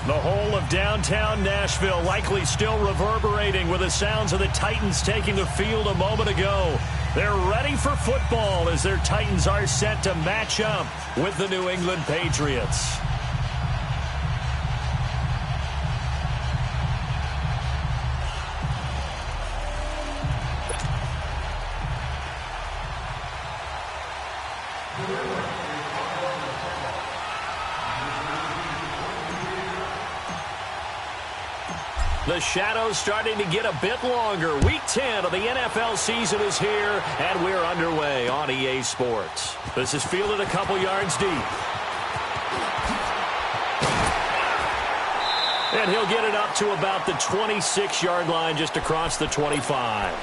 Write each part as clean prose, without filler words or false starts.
The whole of downtown Nashville likely still reverberating with the sounds of the Titans taking the field a moment ago. They're ready for football as their Titans are set to match up with the New England Patriots. The shadow's starting to get a bit longer. Week 10 of the NFL season is here, and we're underway on EA Sports. This is fielded a couple yards deep. And he'll get it up to about the 26-yard line just across the 25.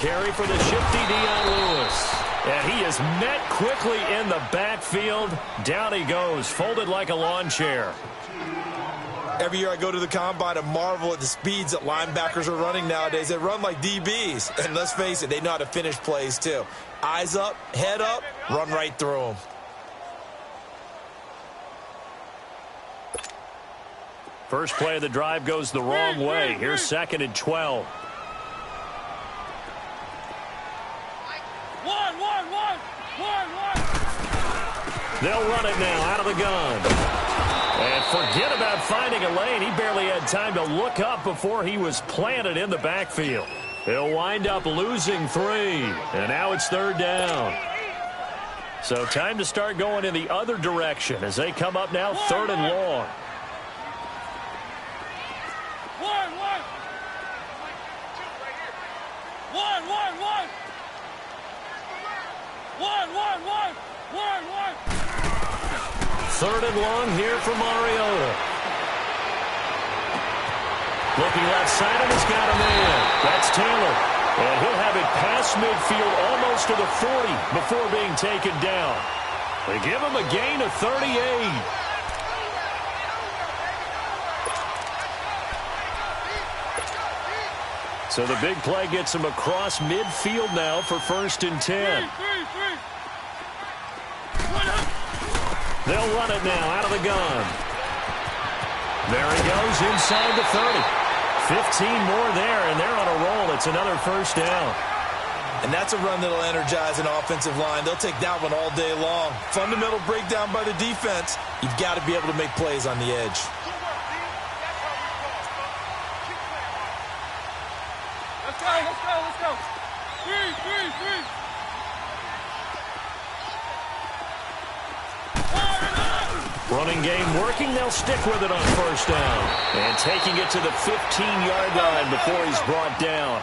Carry for the shifty Dion Lewis. And he is met quickly in the backfield. Down he goes, folded like a lawn chair. Every year I go to the combine and marvel at the speeds that linebackers are running nowadays. They run like DBs. And let's face it, they know how to finish plays too. Eyes up, head up, run right through them. First play of the drive goes the wrong way. Here's 2nd and 12. They'll run it now out of the gun. And forget about finding a lane. He barely had time to look up before he was planted in the backfield. He'll wind up losing 3. And now it's 3rd down. So time to start going in the other direction as they come up now 3rd and long. Third and long here for Mariota. Looking left side, and he's got a man. That's Taylor. And he'll have it past midfield almost to the 40 before being taken down. They give him a gain of 38. So the big play gets him across midfield now for 1st and 10. They'll run it now out of the gun. There he goes inside the 30. 15 more there, and they're on a roll. It's another 1st down. And that's a run that'll energize an offensive line. They'll take that one all day long. Fundamental breakdown by the defense. You've got to be able to make plays on the edge. Let's go. 3. Running game working. They'll stick with it on 1st down. And taking it to the 15-yard line before he's brought down.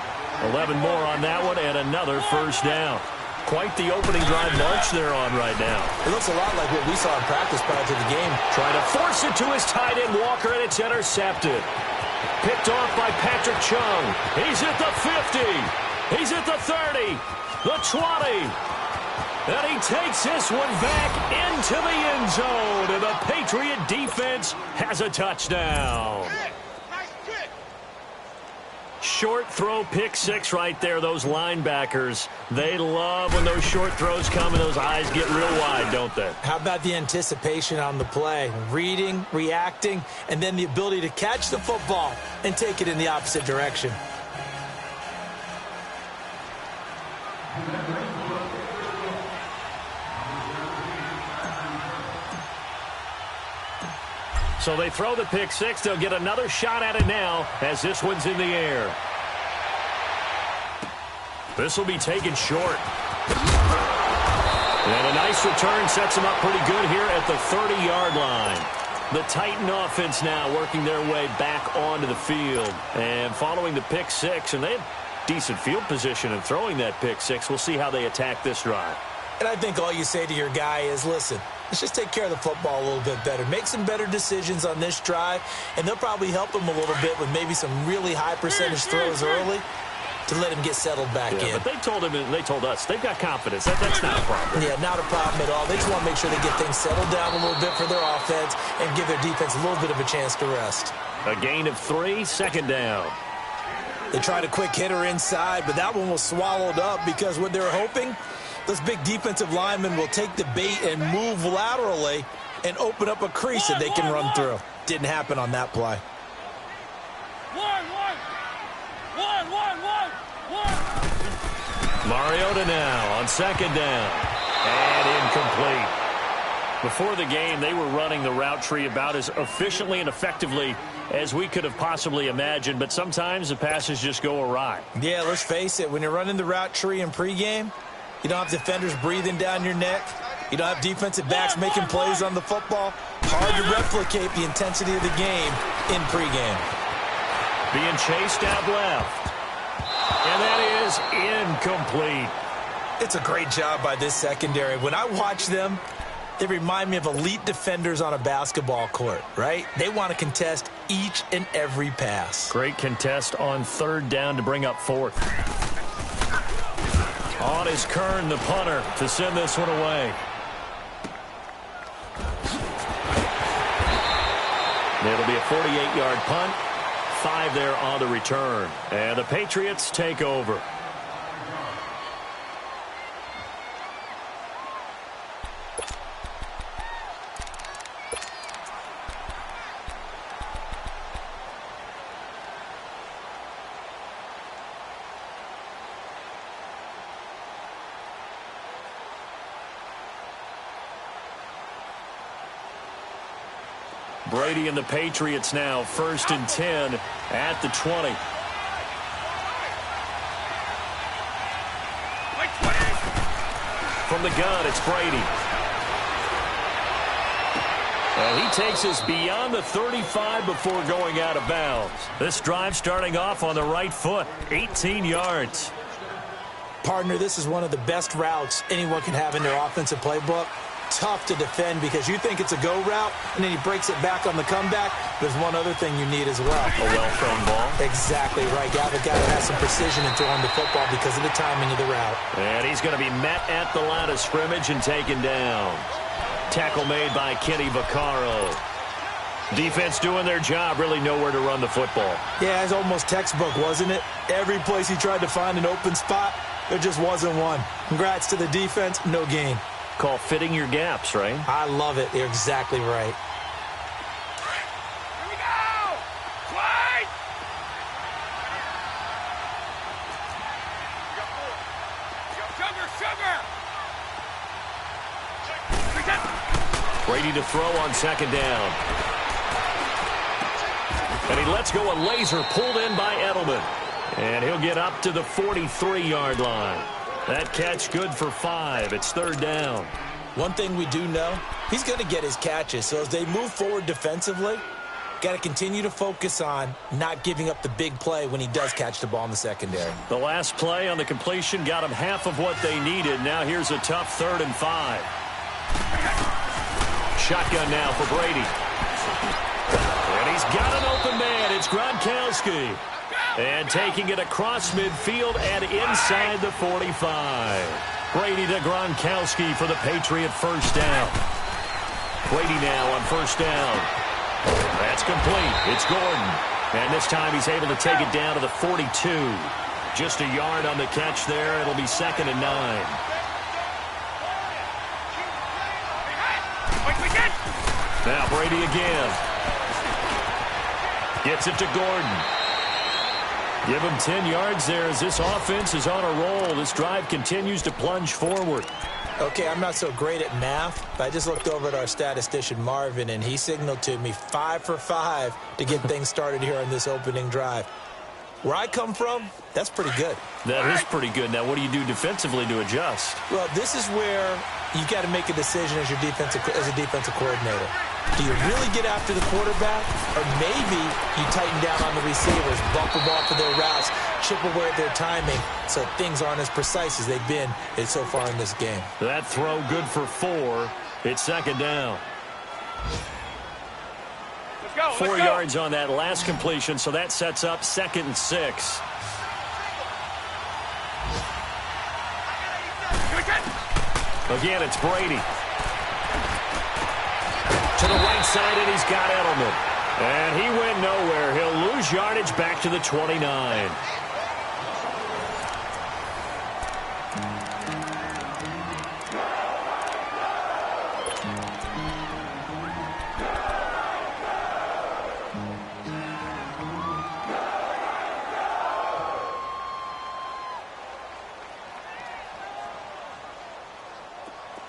11 more on that one and another 1st down. Quite the opening drive march they're on right now. It looks a lot like what we saw in practice prior to the game. Trying to force it to his tight end Walker, and it's intercepted. Picked off by Patrick Chung. He's at the 50. He's at the 30. The 20. And he takes this one back into the end zone. And the Patriot defense has a touchdown. Short throw, pick 6 right there. Those linebackers, they love when those short throws come and those eyes get real wide, don't they? How about the anticipation on the play? Reading, reacting, and then the ability to catch the football and take it in the opposite direction. So they throw the pick 6. They'll get another shot at it now as this one's in the air. This will be taken short. And a nice return sets them up pretty good here at the 30-yard line. The Titan offense now working their way back onto the field. And following the pick 6, and they have decent field position in throwing that pick 6. We'll see how they attack this drive. And I think all you say to your guy is, listen, let's just take care of the football a little bit better. Make some better decisions on this drive, and they'll probably help him a little bit with maybe some really high percentage throws early. to let him get settled back in. But they told us they've got confidence. That's not a problem. Yeah, not a problem at all. They just want to make sure they get things settled down a little bit for their offense and give their defense a little bit of a chance to rest. A gain of 3, second down. They tried a quick hitter inside, but that one was swallowed up because what they're hoping, this big defensive lineman will take the bait and move laterally and open up a crease that they can run through. Didn't happen on that play. Mariota now on second down. And incomplete. Before the game, they were running the route tree about as efficiently and effectively as we could have possibly imagined, but sometimes the passes just go awry. Yeah, let's face it. When you're running the route tree in pregame, you don't have defenders breathing down your neck. You don't have defensive backs making plays on the football. Hard to replicate the intensity of the game in pregame. Being chased out left. And that is incomplete. It's a great job by this secondary. When I watch them, they remind me of elite defenders on a basketball court, right? They want to contest each and every pass. Great contest on third down to bring up fourth. On is Kern, the punter, to send this one away. It'll be a 48-yard punt. 5 there on the return. And the Patriots take over. Brady and the Patriots now 1st and 10 at the 20. From the gun, it's Brady. And he takes us beyond the 35 before going out of bounds. This drive starting off on the right foot, 18 yards. Partner, this is one of the best routes anyone can have in their offensive playbook. Tough to defend because you think it's a go route, and then he breaks it back on the comeback. There's one other thing you need as well. A well-thrown ball. Exactly right. You have a guy that has some precision in throwing the football because of the timing of the route. And he's going to be met at the line of scrimmage and taken down. Tackle made by Kenny Vaccaro. Defense doing their job, really nowhere to run the football. Yeah, it's almost textbook, wasn't it? Every place he tried to find an open spot, there just wasn't one. Congrats to the defense, no gain. Call fitting your gaps, right? I love it. You're exactly right. Here we go! Clyde! Sugar! Brady to throw on second down. And he lets go a laser pulled in by Edelman. And he'll get up to the 43-yard line. That catch good for 5. It's third down. One thing we do know, he's going to get his catches. So as they move forward defensively, got to continue to focus on not giving up the big play when he does catch the ball in the secondary. The last play on the completion got him half of what they needed. Now here's a tough 3rd and 5. Shotgun now for Brady. And he's got an open man. It's Gronkowski. And taking it across midfield and inside the 45. Brady to Gronkowski for the Patriot first down. Brady now on first down. That's complete. It's Gordon. And this time he's able to take it down to the 42. Just a yard on the catch there. It'll be 2nd and 9. Now Brady again. Gets it to Gordon. Give him 10 yards there as this offense is on a roll. This drive continues to plunge forward. Okay, I'm not so great at math, but I just looked over at our statistician, Marvin, and he signaled to me 5 for 5 to get things started here on this opening drive. Where I come from, that's pretty good. That is pretty good. Now, what do you do defensively to adjust? Well, this is where you got to make a decision as a defensive coordinator. Do you really get after the quarterback, or maybe you tighten down on the receivers, bump the ball to their routes, chip away at their timing, so things aren't as precise as they've been so far in this game. That throw good for 4. It's 2nd down. Let's go, 4 yards on that last completion, so that sets up 2nd and 6. Again, it's Brady. To the right side, and he's got Edelman. And he went nowhere. He'll lose yardage back to the 29.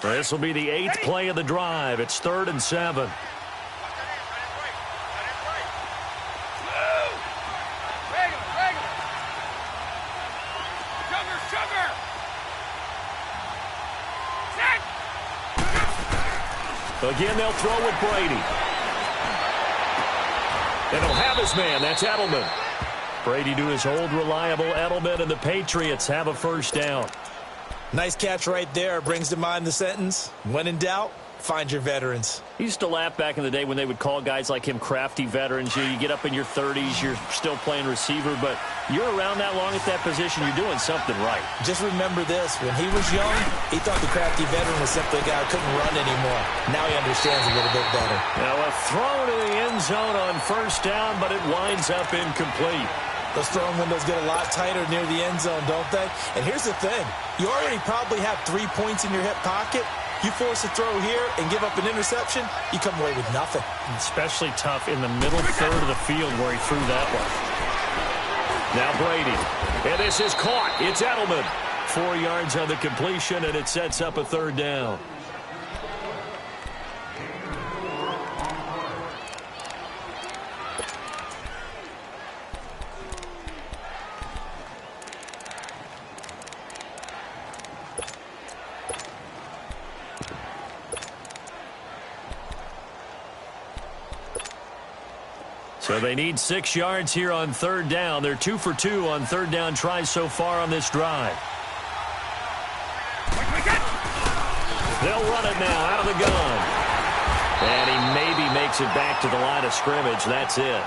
This will be the 8th play of the drive. It's 3rd and 7. Again, they'll throw with Brady. And he'll have his man. That's Edelman. Brady to his old reliable Edelman, and the Patriots have a first down. Nice catch right there. Brings to mind the sentence, when in doubt, find your veterans. He used to laugh back in the day when they would call guys like him crafty veterans. You get up in your 30s, you're still playing receiver, but you're around that long at that position, you're doing something right. Just remember this. When he was young, he thought the crafty veteran was simply a guy who couldn't run anymore. Now he understands a little bit better. Now a throw to the end zone on first down, but it winds up incomplete. Those throwing windows get a lot tighter near the end zone, don't they? And here's the thing. You already probably have 3 points in your hip pocket. You force a throw here and give up an interception, you come away with nothing. Especially tough in the middle third of the field where he threw that one. Now Brady. And this is caught. It's Edelman. 4 yards on the completion, and it sets up a 3rd down. So they need 6 yards here on 3rd down. They're 2 for 2 on 3rd down tries so far on this drive. They'll run it now out of the gun. And he maybe makes it back to the line of scrimmage. That's it.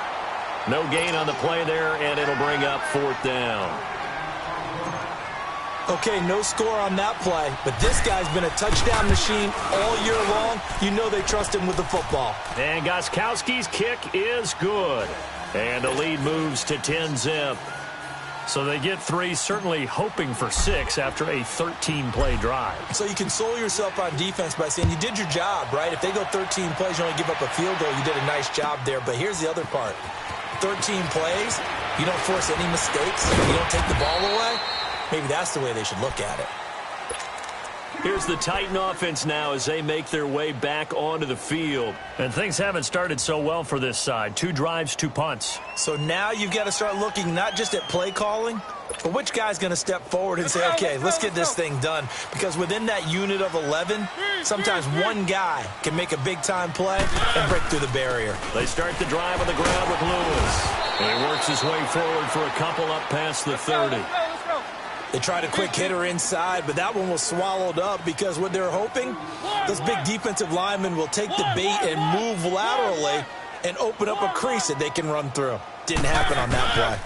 No gain on the play there, and it'll bring up 4th down. Okay, no score on that play, but this guy's been a touchdown machine all year long. You know they trust him with the football. And Gostkowski's kick is good. And the lead moves to 10-zip. So they get 3, certainly hoping for 6 after a 13-play drive. So you console yourself on defense by saying you did your job, right? If they go 13 plays, you only give up a field goal, you did a nice job there. But here's the other part. 13 plays, you don't force any mistakes, you don't take the ball away. Maybe that's the way they should look at it. Here's the Titan offense now as they make their way back onto the field. And things haven't started so well for this side. 2 drives, 2 punts. So now you've got to start looking not just at play calling, but which guy's going to step forward and say, okay, let's get this thing done. Because within that unit of 11, sometimes one guy can make a big-time play and break through the barrier. They start the drive on the ground with Lewis. And he works his way forward for a couple up past the 30. They tried a quick hitter inside, but that one was swallowed up because what they're hoping, those big defensive linemen will take the bait and move laterally and open up a crease that they can run through. Didn't happen on that play.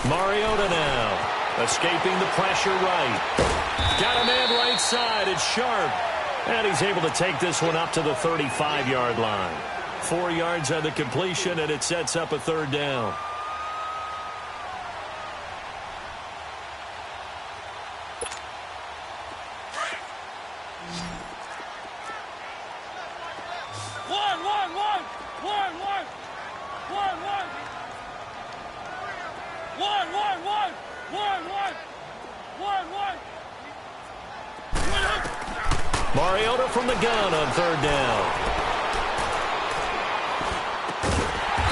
Mariota now, escaping the pressure right. Got a man right side. It's Sharp. And he's able to take this one up to the 35-yard line. 4 yards on the completion, and it sets up a 3rd down. Mariota from the gun on 3rd down.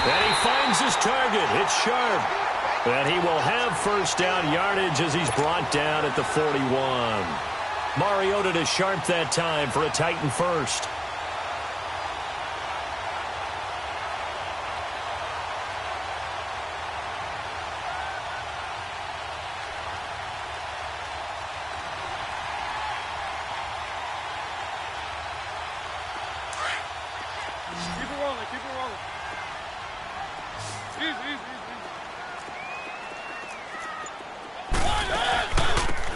And he finds his target. It's Sharp. And he will have first down yardage as he's brought down at the 41. Mariota to Sharp that time for a Titan first.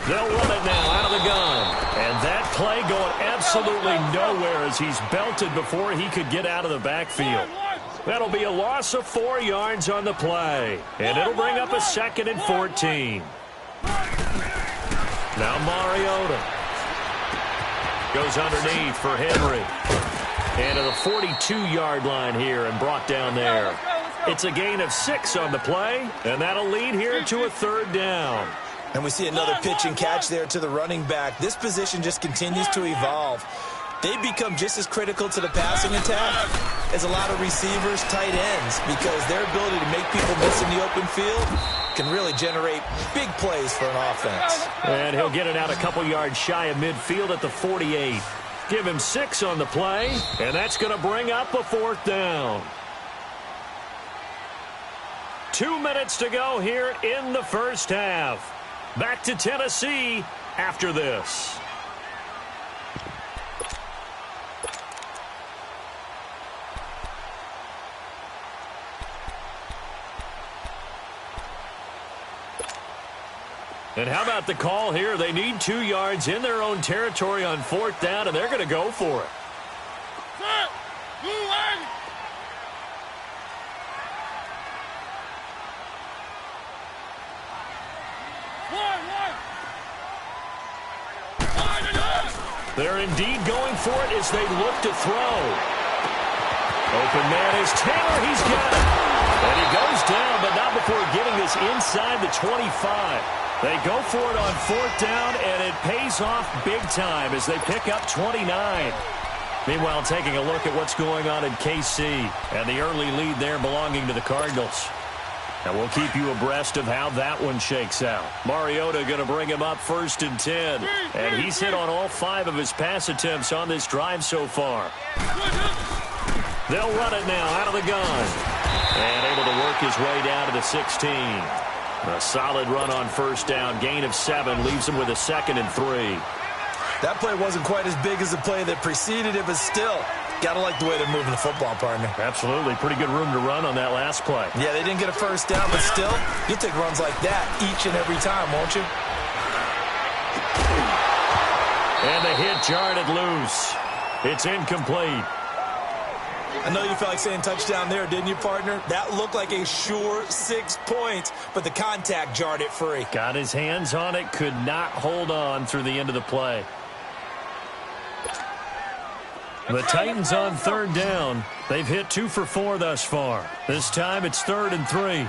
They'll run it now out of the gun. And that play going absolutely nowhere as he's belted before he could get out of the backfield. That'll be a loss of 4 yards on the play. And it'll bring up a 2nd and 14. Now Mariota goes underneath for Henry. And to the 42-yard line here and brought down there. It's a gain of 6 on the play, and that'll lead here to a 3rd down. And we see another pitch and catch there to the running back. This position just continues to evolve. They become just as critical to the passing attack as a lot of receivers, tight ends, because their ability to make people miss in the open field can really generate big plays for an offense. And he'll get it out a couple yards shy of midfield at the 48. Give him 6 on the play, and that's going to bring up a 4th down. 2 minutes to go here in the first half. Back to Tennessee after this. And how about the call here? They need 2 yards in their own territory on 4th down, and they're going to go for it. They're indeed going for it as they look to throw. Open man is Taylor. He's got it. And he goes down, but not before getting this inside the 25. They go for it on 4th down, and it pays off big time as they pick up 29. Meanwhile, taking a look at what's going on in KC and the early lead there belonging to the Cardinals. And we'll keep you abreast of how that one shakes out. Mariota going to bring him up 1st and 10. And he's hit on all 5 of his pass attempts on this drive so far. They'll run it now out of the gun. And able to work his way down to the 16. A solid run on 1st down. Gain of 7 leaves him with a 2nd and 3. That play wasn't quite as big as the play that preceded it, but still, gotta like the way they're moving the football, partner. Absolutely. Pretty good room to run on that last play. Yeah, they didn't get a 1st down, but still, you'll take runs like that each and every time, won't you? And the hit jarred it loose. It's incomplete. I know you felt like saying touchdown there, didn't you, partner? That looked like a sure 6 points, but the contact jarred it free. Got his hands on it, could not hold on through the end of the play. The Titans on 3rd down. They've hit 2 for 4 thus far. This time it's 3rd and 3.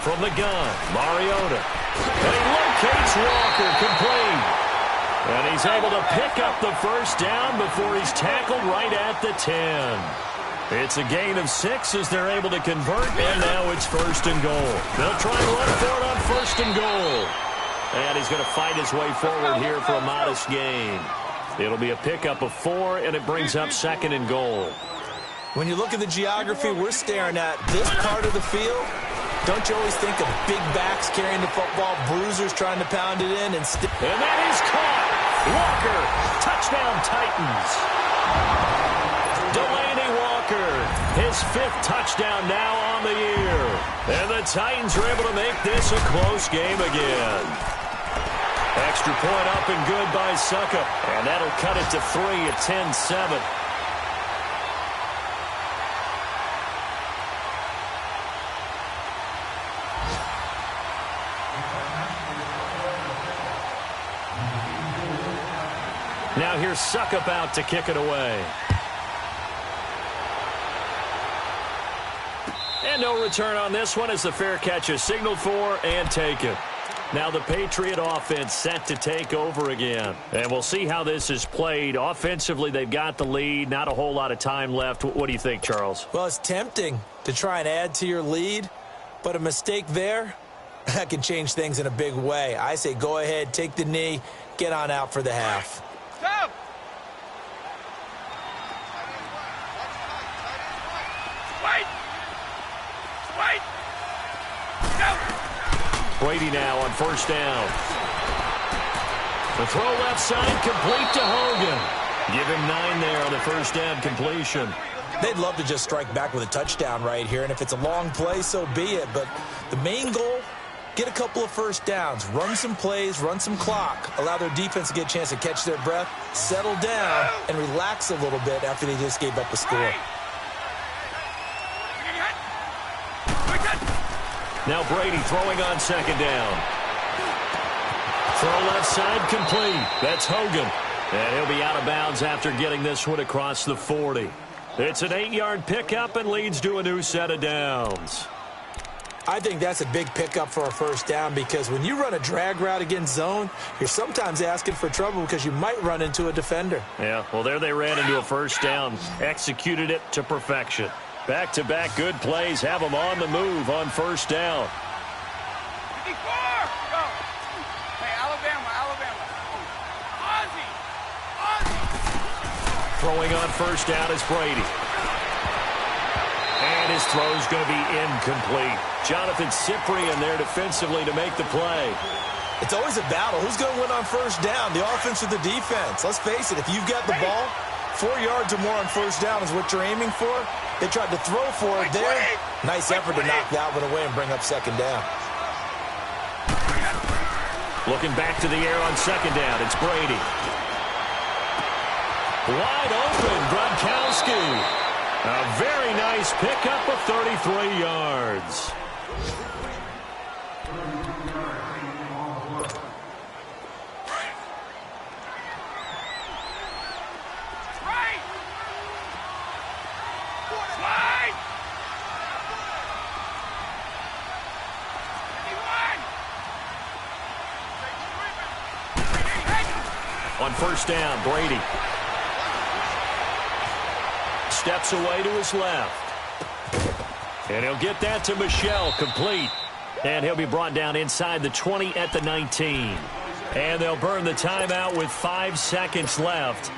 From the gun, Mariota. And he locates Walker, complete. And he's able to pick up the 1st down before he's tackled right at the 10. It's a gain of 6 as they're able to convert, and now it's 1st and goal. They'll try and run for it on 1st and goal. And he's going to fight his way forward here for a modest gain. It'll be a pickup of 4, and it brings up 2nd and goal. When you look at the geography we're staring at, this part of the field, don't you always think of big backs carrying the football, bruisers trying to pound it in, and that is caught. Walker, touchdown Titans. Delaney Walker, his 5th touchdown now on the year. And the Titans are able to make this a close game again. Extra point up and good by Suckup. And that'll cut it to 3 at 10-7. Now here's Suckup out to kick it away. And no return on this one as the fair catch is signaled for and taken. Now the Patriot offense set to take over again. And we'll see how this is played. Offensively, they've got the lead. Not a whole lot of time left. What do you think, Charles? Well, it's tempting to try and add to your lead, but a mistake there, that can change things in a big way. I say go ahead, take the knee, get on out for the half. Go! Wait! Wait! Go! Brady now on 1st down. The throw left side complete to Hogan. Give him 9 there on the 1st down completion. They'd love to just strike back with a touchdown right here, and if it's a long play, so be it. But the main goal, get a couple of first downs, run some plays, run some clock, allow their defense to get a chance to catch their breath, settle down, and relax a little bit after they just gave up a score. Now Brady throwing on second down. Throw left side complete. That's Hogan. And he'll be out of bounds after getting this one across the 40. It's an 8-yard pickup and leads to a new set of downs. I think that's a big pickup for a first down because when you run a drag route against zone, you're sometimes asking for trouble because you might run into a defender. Yeah, well, there they ran into a first down, executed it to perfection. Back-to-back good plays have them on the move on first down. 54! Go! Hey, Alabama. Ozzie! Throwing on first down is Brady. And his throw's going to be incomplete. Jonathan Cyprien there defensively to make the play. It's always a battle. Who's going to win on first down, the offense or the defense? Let's face it, if you've got the ball, 4 yards or more on first down is what you're aiming for. They tried to throw for it there. Nice effort to knock that one away and bring up second down. Looking back to the air on second down, it's Brady. Wide open, Gronkowski. A very nice pickup of 33 yards. On first down, Brady steps away to his left. And he'll get that to Michel, complete. And he'll be brought down inside the 20 at the 19. And they'll burn the timeout with 5 seconds left.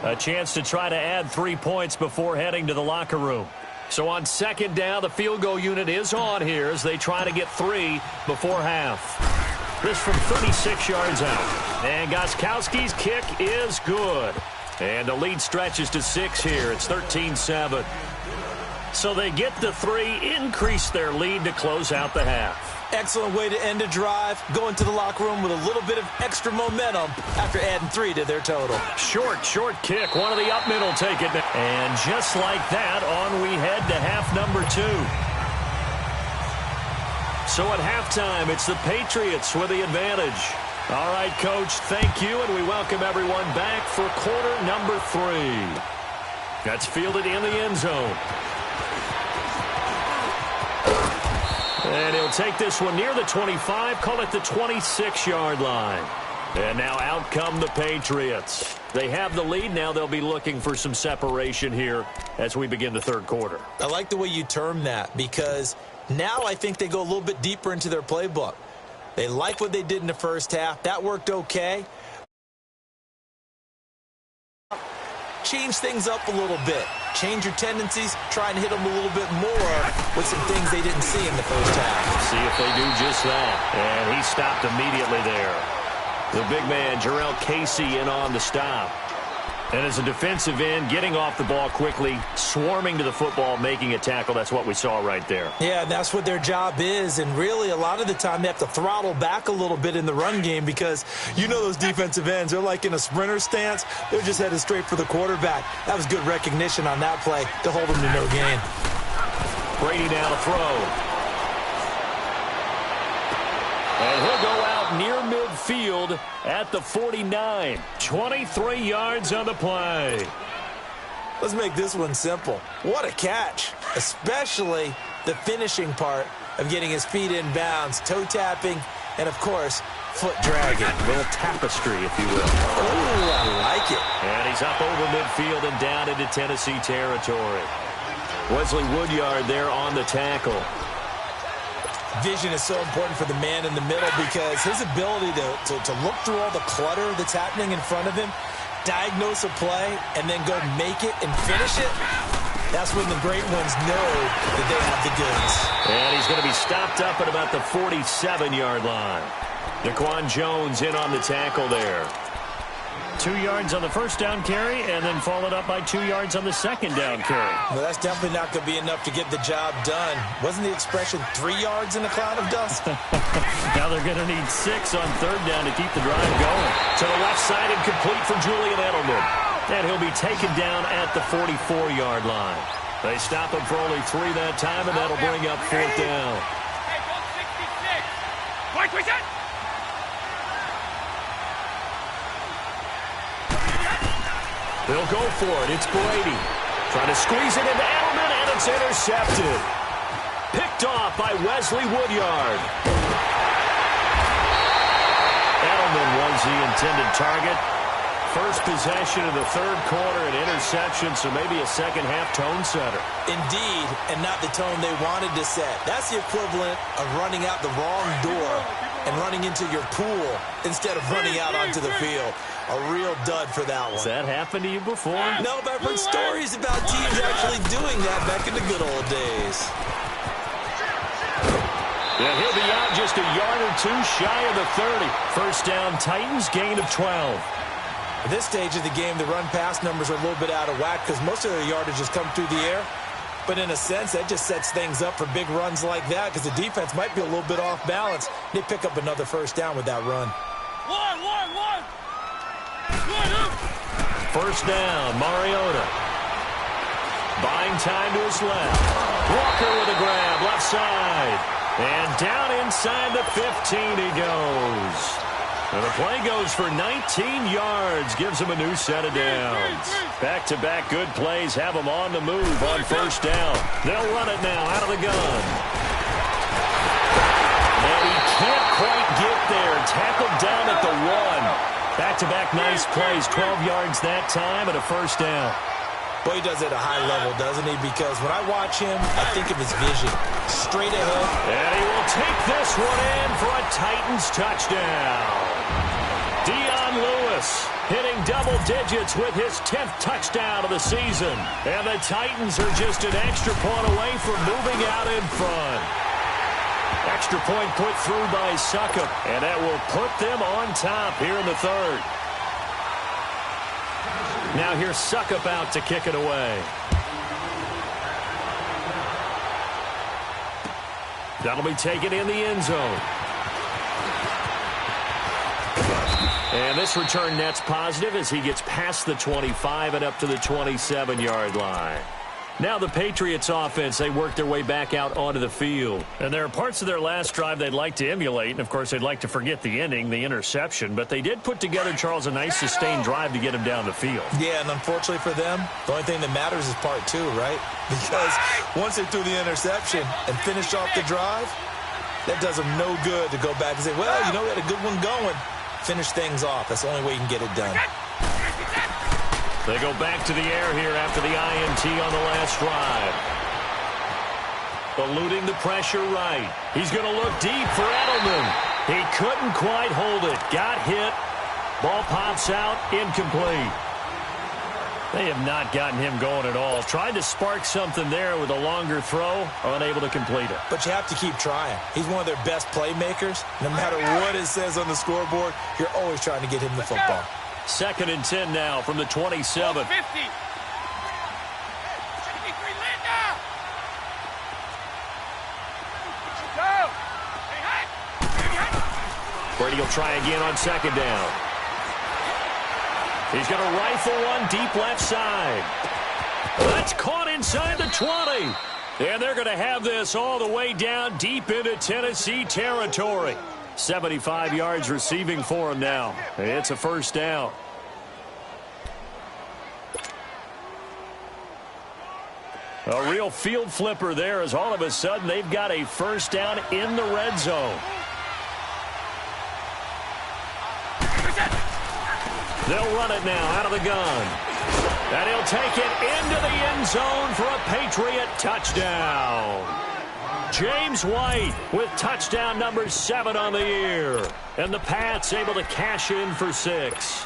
A chance to try to add 3 points before heading to the locker room. So on second down, the field goal unit is on here as they try to get 3 before half. This from 36 yards out. And Gostkowski's kick is good. And the lead stretches to 6 here. It's 13-7. So they get the 3, increase their lead to close out the half. Excellent way to end a drive. Go into the locker room with a little bit of extra momentum after adding 3 to their total. Short kick. One of the up middle take it. And just like that, on we head to half number 2. So at halftime, it's the Patriots with the advantage. All right, Coach, thank you, and we welcome everyone back for quarter number 3. That's fielded in the end zone. And he'll take this one near the 25, call it the 26-yard line. And now out come the Patriots. They have the lead. Now they'll be looking for some separation here as we begin the third quarter. I like the way you term that because now I think they go a little bit deeper into their playbook. They like what they did in the first half. That worked okay. Change things up a little bit. Change your tendencies. Try and hit them a little bit more with some things they didn't see in the first half. See if they do just that. And he stopped immediately there. The big man, Jarrell Casey, in on the stop. And as a defensive end, getting off the ball quickly, swarming to the football, making a tackle. That's what we saw right there. Yeah, that's what their job is. And really, a lot of the time, they have to throttle back a little bit in the run game because you know those defensive ends, they're like in a sprinter stance. They're just headed straight for the quarterback. That was good recognition on that play to hold them to no gain. Brady now to throw. And he'll go out near midfield at the 49. 23 yards on the play. Let's make this one simple. What a catch, especially the finishing part of getting his feet in bounds, toe tapping, and, of course, foot dragging. A little tapestry, if you will. Oh, I like it. And he's up over midfield and down into Tennessee territory. Wesley Woodyard there on the tackle. Vision is so important for the man in the middle because his ability to look through all the clutter that's happening in front of him, diagnose a play, and then go make it and finish it, that's when the great ones know that they have the goods. And he's going to be stopped up at about the 47-yard line. Daquan Jones in on the tackle there. 2 yards on the first down carry, and then followed up by 2 yards on the second down carry. Well, that's definitely not going to be enough to get the job done. Wasn't the expression 3 yards in a cloud of dust? Now they're going to need 6 on third down to keep the drive going. To the left side and complete for Julian Edelman. And he'll be taken down at the 44-yard line. They stop him for only 3 that time, and that'll bring up fourth down. They'll go for it. It's Brady. Trying to squeeze it into Edelman, and it's intercepted. Picked off by Wesley Woodyard. Edelman was the intended target. First possession of the third quarter, an interception, so maybe a second-half tone setter. Indeed, and not the tone they wanted to set. That's the equivalent of running out the wrong door and running into your pool instead of running out onto the field. A real dud for that one. Has that happened to you before? No, but I've heard stories about teams actually doing that back in the good old days. And he'll be out just a yard or 2 shy of the 30. First down, Titans, gain of 12. At this stage of the game, the run-pass numbers are a little bit out of whack because most of their yardage has come through the air. But in a sense, that just sets things up for big runs like that because the defense might be a little bit off balance. They pick up another first down with that run. One. First down, Mariota. Buying time to his left. Walker with a grab, left side. And down inside the 15 he goes. And the play goes for 19 yards, gives him a new set of downs. Back-to-back good plays have him on the move on first down. They'll run it now out of the gun. And he can't quite get there. Tackled down at the 1. Back-to-back nice plays, 12 yards that time and a first down. Boy, he does it at a high level, doesn't he? Because when I watch him, I think of his vision. Straight ahead. And he will take this one in for a Titans touchdown. Dion Lewis hitting double digits with his 10th touchdown of the season. And the Titans are just an extra point away from moving out in front. Extra point put through by Succop, and that will put them on top here in the third. Now here's Succop out to kick it away. That'll be taken in the end zone. And this return net's positive as he gets past the 25 and up to the 27-yard line. Now the Patriots offense, they work their way back out onto the field. And there are parts of their last drive they'd like to emulate. And, of course, they'd like to forget the ending, the interception. But they did put together, Charles, a nice sustained drive to get him down the field. Yeah, and unfortunately for them, the only thing that matters is part 2, right? Because once they threw the interception and finished off the drive, that does them no good to go back and say, well, you know, we had a good one going. Finish things off. That's the only way you can get it done. They go back to the air here after the INT on the last drive. Eluding the pressure right. He's going to look deep for Edelman. He couldn't quite hold it. Got hit. Ball pops out. Incomplete. They have not gotten him going at all. Tried to spark something there with a longer throw. Unable to complete it. But you have to keep trying. He's one of their best playmakers. No matter what it says on the scoreboard, you're always trying to get him the football. 2nd and 10 now from the 27. 50. Brady will try again on 2nd down. He's going to rifle one deep left side. That's caught inside the 20. And they're going to have this all the way down deep into Tennessee territory. 75 yards receiving for him now. It's a first down. A real field flipper there as all of a sudden they've got a first down in the red zone. They'll run it now out of the gun. And he'll take it into the end zone for a Patriot touchdown. James White with touchdown number 7 on the year. And the Pats able to cash in for 6.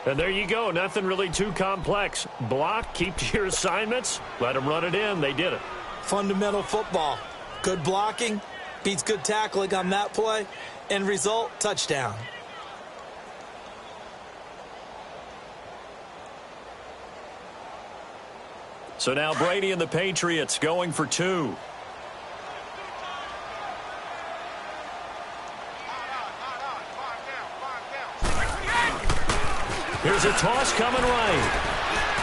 And there you go. Nothing really too complex. Block, keep to your assignments, let them run it in. They did it. Fundamental football. Good blocking beats good tackling on that play. End result, touchdown. So now Brady and the Patriots going for 2. Here's a toss coming right.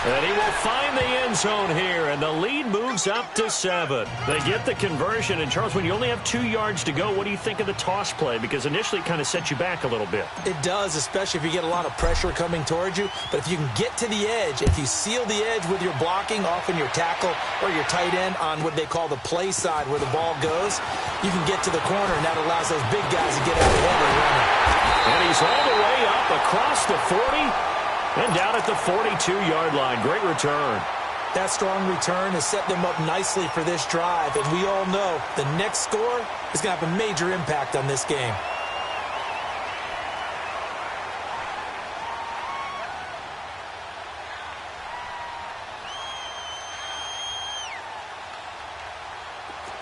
And he will find the end zone here, and the lead moves up to 7. They get the conversion, and Charles, when you only have 2 yards to go, what do you think of the toss play? Because initially it kind of set you back a little bit. It does, especially if you get a lot of pressure coming towards you. But if you can get to the edge, if you seal the edge with your blocking, often your tackle or your tight end on what they call the play side where the ball goes, you can get to the corner, and that allows those big guys to get out ahead and run it. And he's all the way up across the 40. And down at the 42-yard line. Great return. That strong return has set them up nicely for this drive. And we all know the next score is going to have a major impact on this game.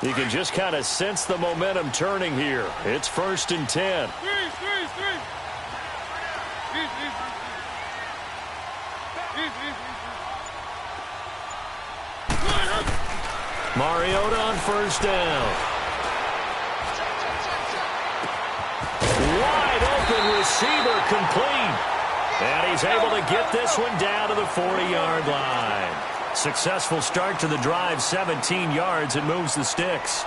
You can just kind of sense the momentum turning here. It's 1st and 10. Mariota on 1st down. Wide open receiver complete. And he's able to get this one down to the 40-yard line. Successful start to the drive, 17 yards, and moves the sticks.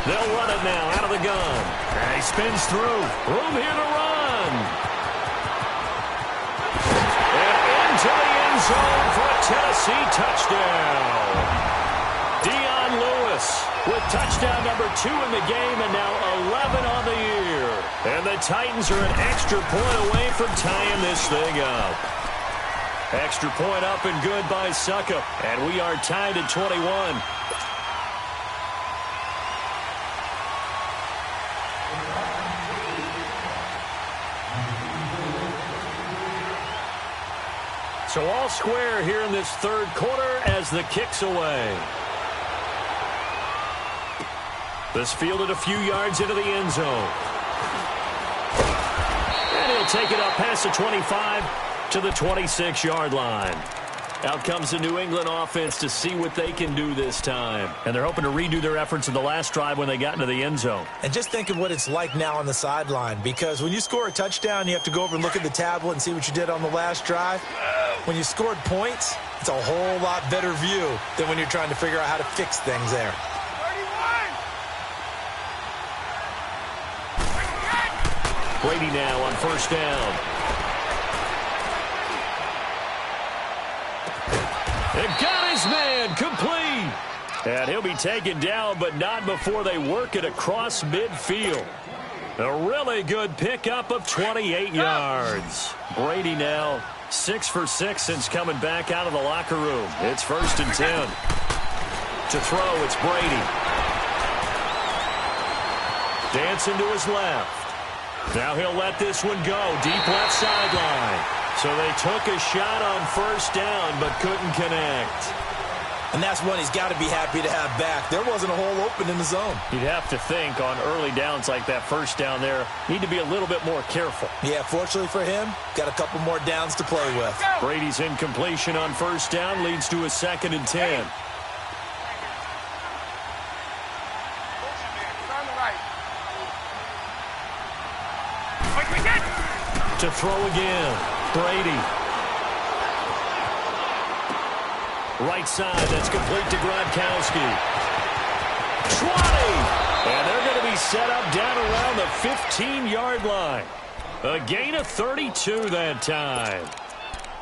They'll run it now out of the gun. And he spins through. Room here to run. And into the end zone for a Tennessee touchdown. Dion Lewis with touchdown number 2 in the game and now 11 on the year. And the Titans are an extra point away from tying this thing up. Extra point up and good by Suckup. And we are tied at 21. So all square here in this 3rd quarter as the kick's away. This fielded a few yards into the end zone. And he'll take it up past the 25 to the 26-yard line. Out comes the New England offense to see what they can do this time. And they're hoping to redo their efforts in the last drive when they got into the end zone. And just think of what it's like now on the sideline, because when you score a touchdown, you have to go over and look at the tablet and see what you did on the last drive. When you scored points, it's a whole lot better view than when you're trying to figure out how to fix things there. 31! Brady now on 1st down. And got his man complete. And he'll be taken down, but not before they work it across midfield. A really good pickup of 28 yards. Brady now 6 for 6 since coming back out of the locker room. It's 1st and 10. To throw, it's Brady. Dancing to his left. Now he'll let this one go. Deep left sideline. So they took a shot on 1st down, but couldn't connect. And that's one he's got to be happy to have back. There wasn't a hole open in the zone. You'd have to think on early downs like that 1st down there, need to be a little bit more careful. Yeah, fortunately for him, got a couple more downs to play with. Brady's incompletion on 1st down leads to a 2nd and 10. To throw again. Brady. Right side, that's complete to Gronkowski. 20! And they're going to be set up down around the 15-yard line. A gain of 32 that time.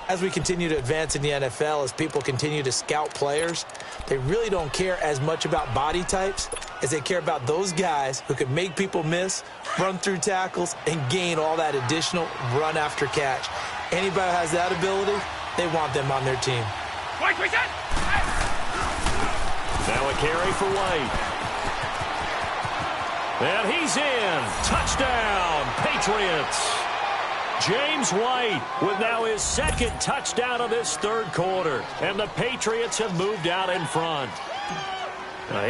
As we continue to advance in the NFL, as people continue to scout players, they really don't care as much about body types as they care about those guys who can make people miss, run through tackles, and gain all that additional run after catch. Anybody who has that ability, they want them on their team. Now a carry for White. And he's in. Touchdown, Patriots. James White with now his 2nd touchdown of this 3rd quarter. And the Patriots have moved out in front.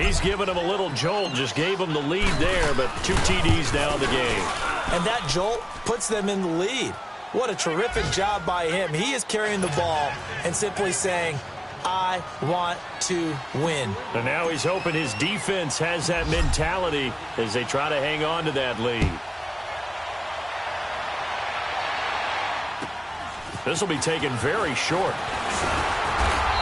He's given him a little jolt, just gave him the lead there, but 2 TDs now in the game. And that jolt puts them in the lead. What a terrific job by him. He is carrying the ball and simply saying, I want to win. And now he's hoping his defense has that mentality as they try to hang on to that lead. This will be taken very short.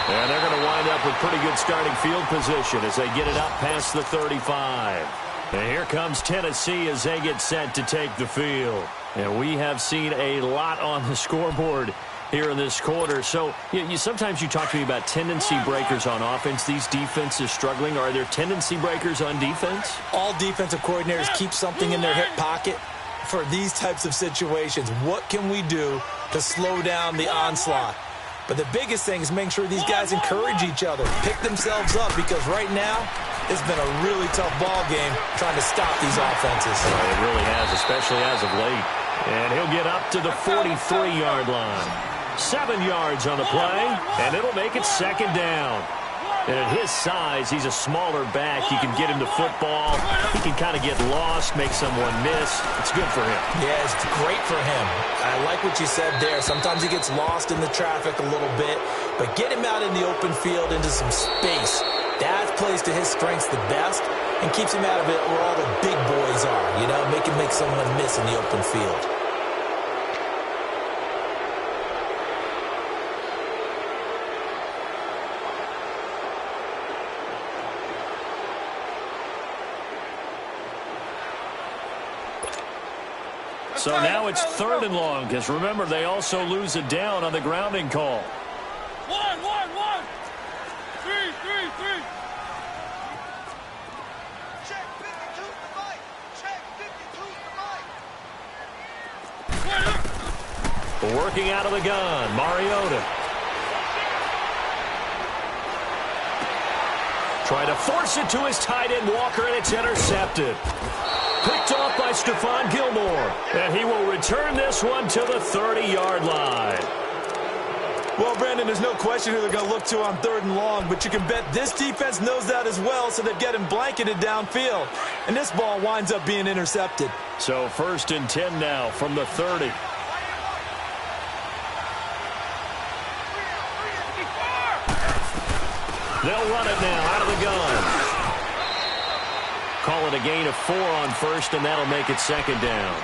And they're going to wind up with pretty good starting field position as they get it up past the 35. And here comes Tennessee as they get set to take the field. And we have seen a lot on the scoreboard here in this quarter. So sometimes you talk to me about tendency breakers on offense. These defenses struggling. Are there tendency breakers on defense? All defensive coordinators keep something in their hip pocket for these types of situations. What can we do to slow down the onslaught? But the biggest thing is making sure these guys encourage each other, pick themselves up, because right now it's been a really tough ball game trying to stop these offenses. It really has, especially as of late. And he'll get up to the 43-yard line. 7 yards on the play, and it'll make it second down. And at his size, he's a smaller back. You can get him the football. He can kind of get lost, make someone miss. It's good for him. Yeah, it's great for him. I like what you said there. Sometimes he gets lost in the traffic a little bit, but get him out in the open field into some space. That plays to his strengths the best and keeps him out of it where all the big boys are, make him make someone miss in the open field. So now it's 3rd and long, because remember, they also lose a down on the grounding call. 1, 1, 1. 3, 3, 3. Check 52 to the right. Check 52 to the right. Working out of the gun, Mariota. Try to force it to his tight end, Walker, and it's intercepted. Picked off by Stephon Gilmore. And he will return this one to the 30-yard line. Well, Brandon, there's no question who they're going to look to on 3rd and long, but you can bet this defense knows that as well, so they're getting blanketed downfield. And this ball winds up being intercepted. So 1st and 10 now from the 30. They'll run it now out of the gun. Call it a gain of 4 on 1st, and that'll make it 2nd down.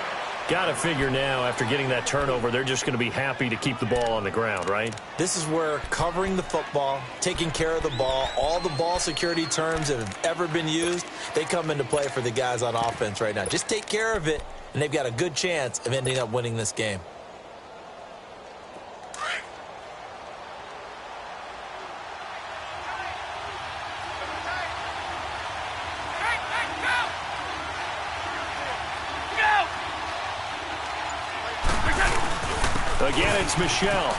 Got to figure now, after getting that turnover, they're just going to be happy to keep the ball on the ground, right? This is where covering the football, taking care of the ball, all the ball security terms that have ever been used, they come into play for the guys on offense right now. Just take care of it, and they've got a good chance of ending up winning this game. Again, it's Michel.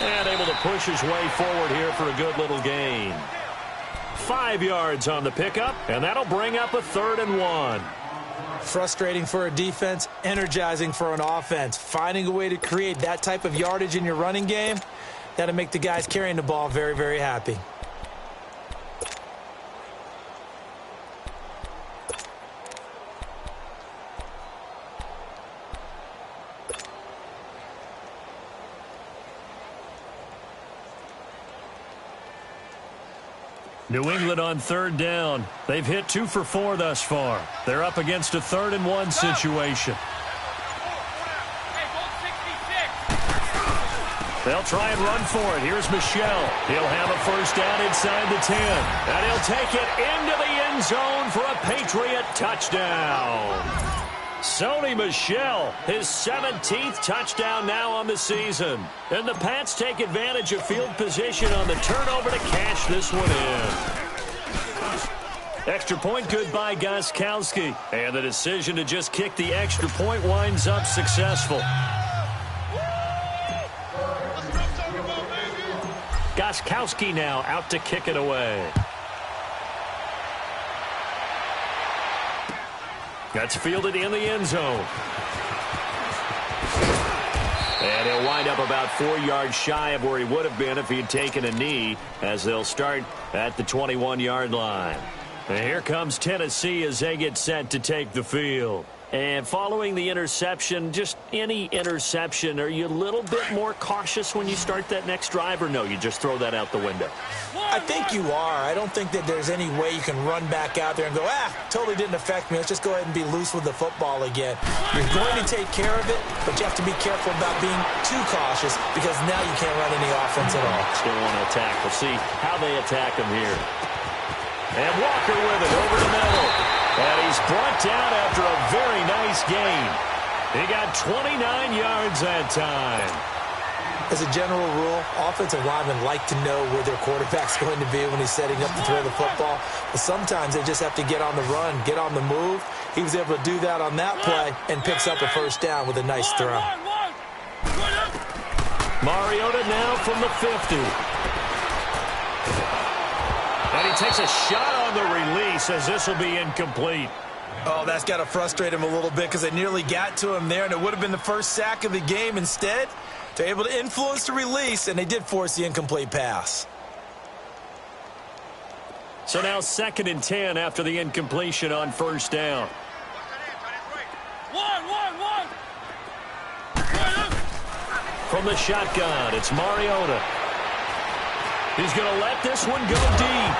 And able to push his way forward here for a good little gain. 5 yards on the pickup, and that'll bring up a 3rd and 1. Frustrating for a defense, energizing for an offense. Finding a way to create that type of yardage in your running game, that'll make the guys carrying the ball very, very happy. New England on 3rd down. They've hit 2 for 4 thus far. They're up against a 3rd and 1 situation. They'll try and run for it. Here's Michel. He'll have a 1st down inside the 10. And he'll take it into the end zone for a Patriot touchdown. Sony Michel, his 17th touchdown now on the season. And the Pats take advantage of field position on the turnover to cash this one in. Extra point good by Gostkowski. And the decision to just kick the extra point winds up successful. Gostkowski now out to kick it away. That's fielded in the end zone. And he'll wind up about 4 yards shy of where he would have been if he had taken a knee, as they'll start at the 21-yard line. And here comes Tennessee as they get set to take the field. And following the interception, just any interception, are you a little bit more cautious when you start that next drive, or no, you just throw that out the window? I think you are. I don't think that there's any way you can run back out there and go, totally didn't affect me. Let's just go ahead and be loose with the football again. You're going to take care of it, but you have to be careful about being too cautious because now you can't run any offense at all. Still want to attack. We'll see how they attack him here. And Walker with it over the middle. And he's brought down after a very nice game. He got 29 yards that time. As a general rule, offensive linemen like to know where their quarterback's going to be when he's setting up to throw the football. But sometimes they just have to get on the run, get on the move. He was able to do that on that play and picks up a first down with a nice throw. Mariota now from the 50. And he takes a shot on the release as this will be incomplete. Oh, that's got to frustrate him a little bit because they nearly got to him there, and it would have been the first sack of the game. Instead, they're able to influence the release, and they did force the incomplete pass. So now 2nd and 10 after the incompletion on first down. From the shotgun, it's Mariota. He's going to let this one go deep.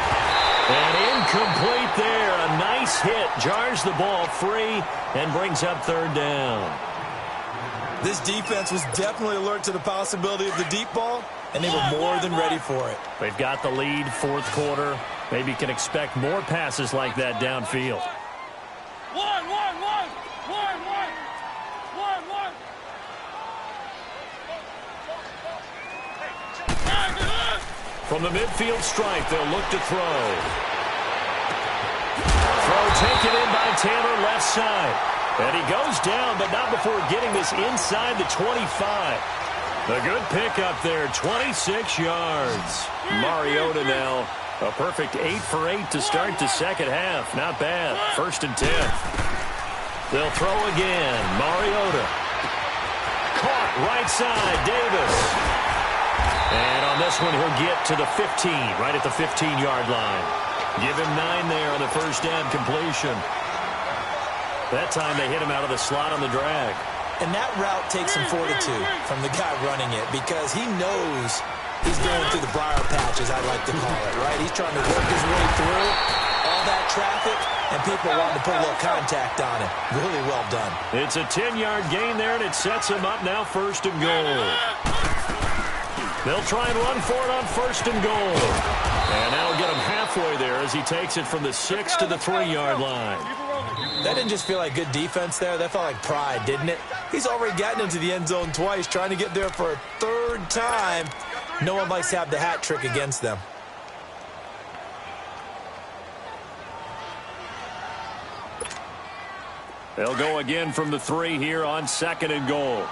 And incomplete there. A nice hit. Jars the ball free and brings up 3rd down. This defense was definitely alert to the possibility of the deep ball, and they were more than ready for it. They've got the lead, 4th quarter. Maybe can expect more passes like that downfield. From the midfield stripe, they'll look to throw. Throw taken in by Taylor, left side. And he goes down, but not before getting this inside the 25. A good pickup there, 26 yards. Mariota now, a perfect 8 for 8 to start the second half. Not bad. 1st and 10. They'll throw again. Mariota. Caught right side, Davis. And on this one, he'll get to the 15, right at the 15-yard line. Give him 9 there on the first down completion. That time they hit him out of the slot on the drag. And that route takes some fortitude from the guy running it because he knows he's going through the briar patch, as I like to call it, right? He's trying to work his way through all that traffic, and people wanting to put a little contact on him. Really well done. It's a 10-yard gain there, and it sets him up now 1st and goal. They'll try and run for it on 1st and goal. And that'll get him halfway there as he takes it from the 6 to the 3-yard line. That didn't just feel like good defense there. That felt like pride, didn't it? He's already gotten into the end zone twice, trying to get there for a 3rd time. No one likes to have the hat trick against them. They'll go again from the 3 here on 2nd and goal.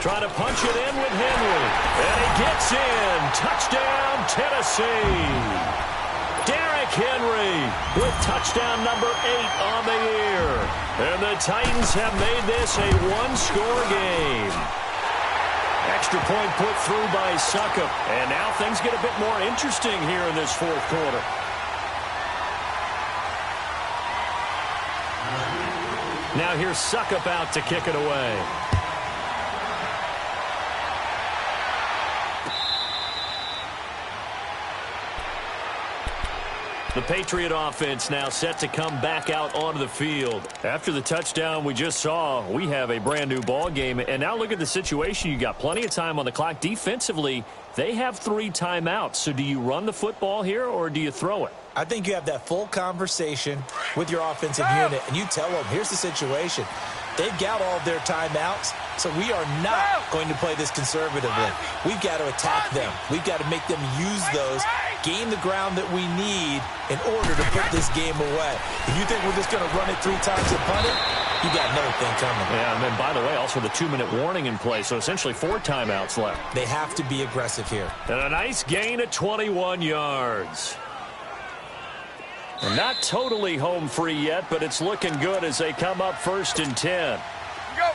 Trying to punch it in with Henry. And he gets in. Touchdown, Tennessee. Derrick Henry with touchdown number 8 on the year. And the Titans have made this a 1-score game. Extra point put through by Succop. And now things get a bit more interesting here in this 4th quarter. Now here's Succop out to kick it away. The Patriot offense now set to come back out onto the field. After the touchdown we just saw, we have a brand new ball game. And now look at the situation. You got plenty of time on the clock. Defensively, they have 3 timeouts. So do you run the football here or do you throw it? I think you have that full conversation with your offensive unit, and you tell them, here's the situation. They've got all of their timeouts, so we are not going to play this conservatively. We've got to attack them. We've got to make them use those, gain the ground that we need in order to put this game away. If you think we're just going to run it 3 times and punt it, you got another thing coming. Yeah, and then, by the way, also the 2-minute warning in play, so essentially 4 timeouts left. They have to be aggressive here. And a nice gain at 21 yards. And not totally home free yet, but it's looking good as they come up 1st and 10. Go.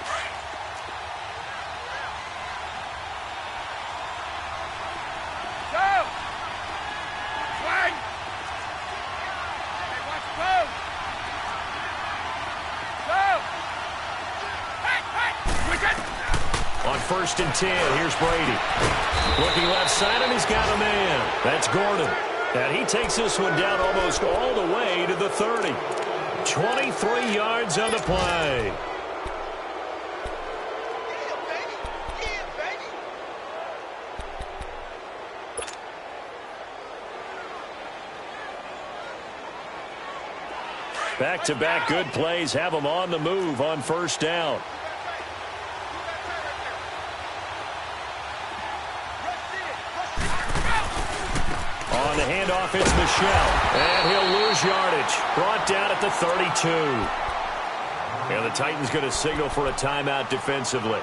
1st and 10. Here's Brady. Looking left side, and he's got a man. That's Gordon. And he takes this one down almost all the way to the 30. 23 yards on the play. Back-to-back good plays have them on the move on 1st down. On the handoff, it's Michel. And he'll lose yardage. Brought down at the 32. And the Titans going to signal for a timeout defensively,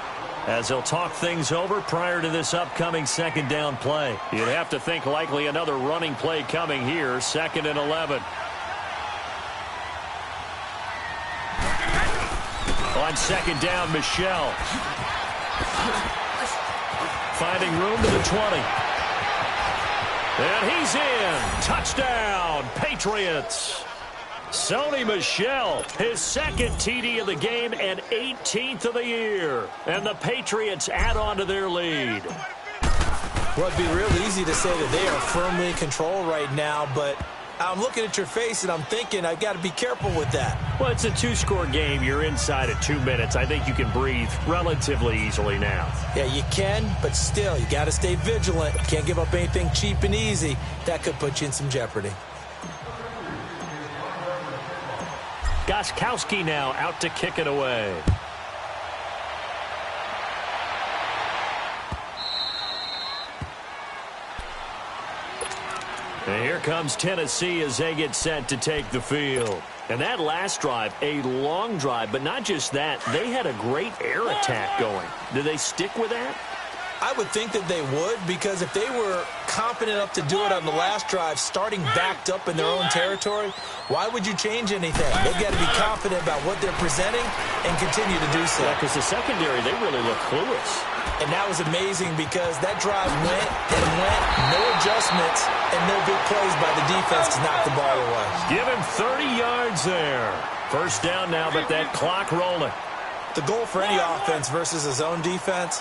as they'll talk things over prior to this upcoming 2nd down play. You'd have to think likely another running play coming here, 2nd and 11. On 2nd down, Michel. Finding room to the 20. And he's in. Touchdown, Patriots. Sony Michel, his 2nd TD of the game and 18th of the year. And the Patriots add on to their lead. Well, it'd be real easy to say that they are firmly in control right now, but I'm looking at your face and I'm thinking I've got to be careful with that. Well, it's a 2-score game. You're inside at 2 minutes. I think you can breathe relatively easily now. Yeah, you can, but still, you got to stay vigilant. Can't give up anything cheap and easy. That could put you in some jeopardy. Gostkowski now out to kick it away. And here comes Tennessee as they get set to take the field. And that last drive, a long drive, but not just that. They had a great air attack going. Do they stick with that? I would think that they would, because if they were confident enough to do it on the last drive, starting backed up in their own territory, why would you change anything? They've got to be confident about what they're presenting and continue to do so. Yeah, because the secondary, they really look clueless. And that was amazing because that drive went and went, no adjustments, and no big plays by the defense to knock the ball away. Give him 30 yards there. 1st down now, but that clock rolling. The goal for any offense versus a zone defense,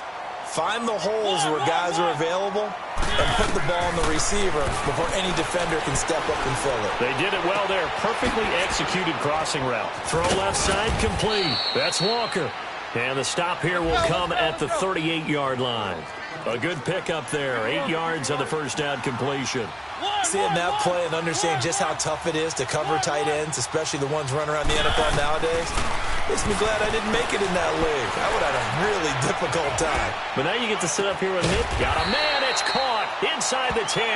find the holes where guys are available and put the ball on the receiver before any defender can step up and fill it. They did it well there. Perfectly executed crossing route. Throw left side complete. That's Walker. And the stop here will come at the 38-yard line. A good pickup there. 8 yards on the 1st down completion. Seeing that play and understanding just how tough it is to cover tight ends, especially the ones running around the NFL nowadays, makes me glad I didn't make it in that league. I would have had a really difficult time. But now you get to sit up here and hit. Got a man. It's caught inside the 10.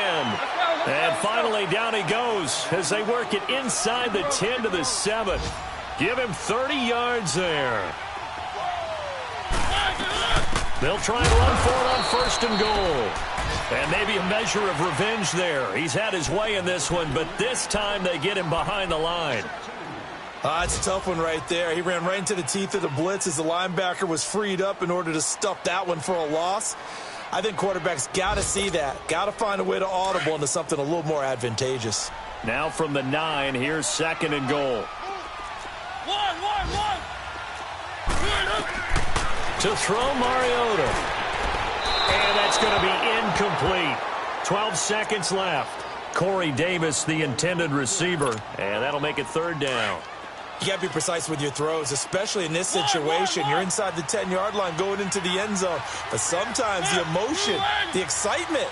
And finally down he goes as they work it inside the 10 to the 7. Give him 30 yards there. They'll try and run for it on 1st and goal. And maybe a measure of revenge there. He's had his way in this one, but this time they get him behind the line. It's a tough one right there. He ran right into the teeth of the blitz as the linebacker was freed up in order to stuff that one for a loss. I think quarterbacks got to see that. Got to find a way to audible into something a little more advantageous. Now from the 9, here's 2nd and goal. One. To throw Mariota. And that's going to be incomplete. 12 seconds left. Corey Davis, the intended receiver. And that'll make it 3rd down. You got to be precise with your throws, especially in this situation. You're inside the 10-yard line going into the end zone. But sometimes the emotion, the excitement,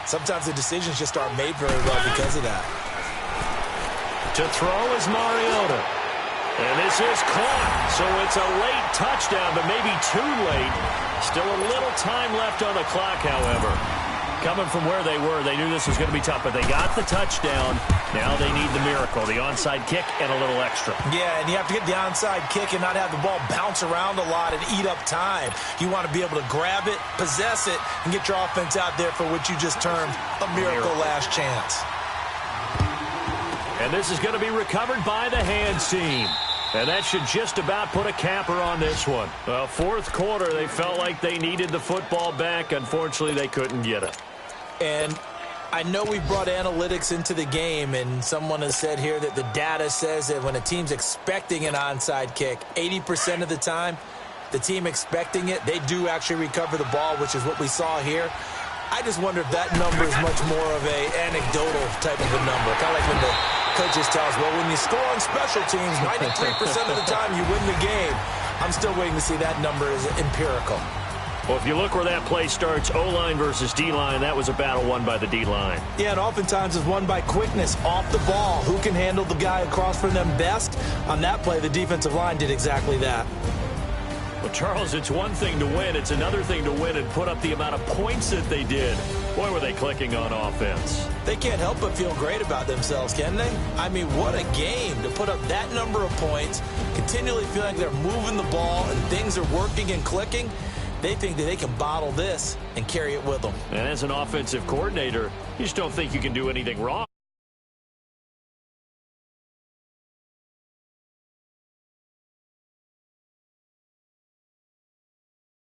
sometimes the decisions just aren't made very well because of that. To throw is Mariota. And this is caught. So it's a late touchdown, but maybe too late. Still a little time left on the clock, however. Coming from where they were, they knew this was going to be tough, but they got the touchdown. Now they need the miracle, the onside kick and a little extra. Yeah, and you have to get the onside kick and not have the ball bounce around a lot and eat up time. You want to be able to grab it, possess it, and get your offense out there for what you just termed a miracle last chance. And this is going to be recovered by the hands team. And that should just about put a capper on this one. Well, 4th quarter, they felt like they needed the football back. Unfortunately, they couldn't get it. And I know we brought analytics into the game, and someone has said here that the data says that when a team's expecting an onside kick, 80% of the time, the team expecting it, they do actually recover the ball, which is what we saw here. I just wonder if that number is much more of a anecdotal type of a number. Kind of like when the coaches tell us, well, when you score on special teams, 93% of the time you win the game. I'm still waiting to see that number is empirical. Well, if you look where that play starts, O-line versus D-line, that was a battle won by the D-line. Yeah, and oftentimes it's won by quickness off the ball. Who can handle the guy across from them best? On that play, the defensive line did exactly that. Well, Charles, it's one thing to win. It's another thing to win and put up the amount of points that they did. Boy, were they clicking on offense. They can't help but feel great about themselves, can they? I mean, what a game to put up that number of points, continually feel like they're moving the ball and things are working and clicking. They think that they can bottle this and carry it with them. And as an offensive coordinator, you just don't think you can do anything wrong.